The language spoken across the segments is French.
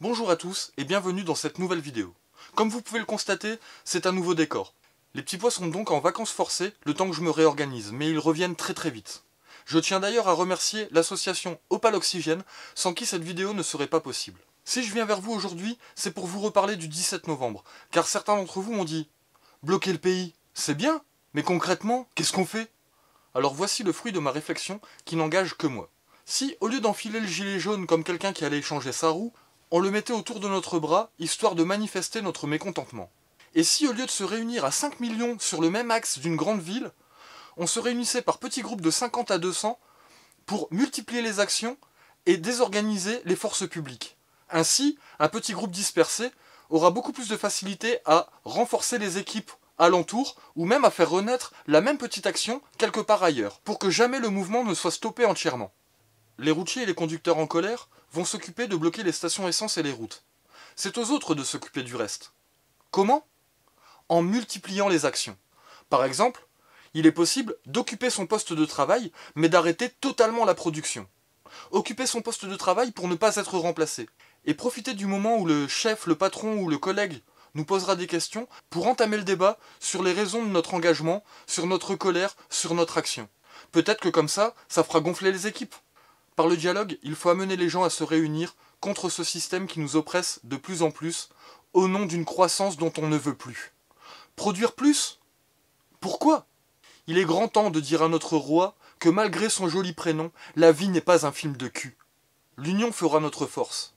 Bonjour à tous et bienvenue dans cette nouvelle vidéo. Comme vous pouvez le constater, c'est un nouveau décor. Les petits pois sont donc en vacances forcées le temps que je me réorganise, mais ils reviennent très vite. Je tiens d'ailleurs à remercier l'association Opal Oxygène, sans qui cette vidéo ne serait pas possible. Si je viens vers vous aujourd'hui, c'est pour vous reparler du 17 novembre, car certains d'entre vous m'ont dit « Bloquer le pays, c'est bien, mais concrètement, qu'est-ce qu'on fait ?» Alors voici le fruit de ma réflexion qui n'engage que moi. Si, au lieu d'enfiler le gilet jaune comme quelqu'un qui allait échanger sa roue, on le mettait autour de notre bras, histoire de manifester notre mécontentement. Et si, au lieu de se réunir à 5 millions sur le même axe d'une grande ville, on se réunissait par petits groupes de 50 à 200 pour multiplier les actions et désorganiser les forces publiques. Ainsi, un petit groupe dispersé aura beaucoup plus de facilité à renforcer les équipes alentour ou même à faire renaître la même petite action quelque part ailleurs, pour que jamais le mouvement ne soit stoppé entièrement. Les routiers et les conducteurs en colère vont s'occuper de bloquer les stations essence et les routes. C'est aux autres de s'occuper du reste. Comment ? En multipliant les actions. Par exemple, il est possible d'occuper son poste de travail, mais d'arrêter totalement la production. Occuper son poste de travail pour ne pas être remplacé. Et profiter du moment où le chef, le patron ou le collègue nous posera des questions pour entamer le débat sur les raisons de notre engagement, sur notre colère, sur notre action. Peut-être que comme ça fera gonfler les équipes. Par le dialogue, il faut amener les gens à se réunir contre ce système qui nous oppresse de plus en plus, au nom d'une croissance dont on ne veut plus. Produire plus ? Pourquoi ? Il est grand temps de dire à notre roi que malgré son joli prénom, la vie n'est pas un film de cul. L'union fera notre force.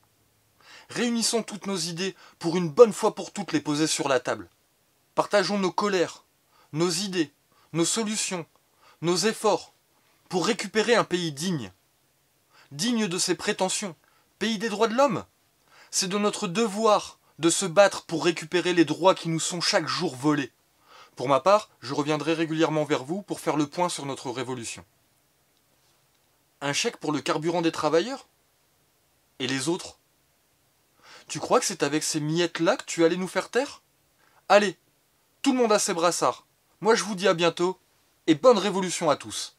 Réunissons toutes nos idées pour une bonne fois pour toutes les poser sur la table. Partageons nos colères, nos idées, nos solutions, nos efforts, pour récupérer un pays digne. Digne de ses prétentions, pays des droits de l'homme. C'est de notre devoir de se battre pour récupérer les droits qui nous sont chaque jour volés. Pour ma part, je reviendrai régulièrement vers vous pour faire le point sur notre révolution. Un chèque pour le carburant des travailleurs ? Et les autres ? Tu crois que c'est avec ces miettes-là que tu allais nous faire taire ? Allez, tout le monde a ses brassards. Moi je vous dis à bientôt, et bonne révolution à tous.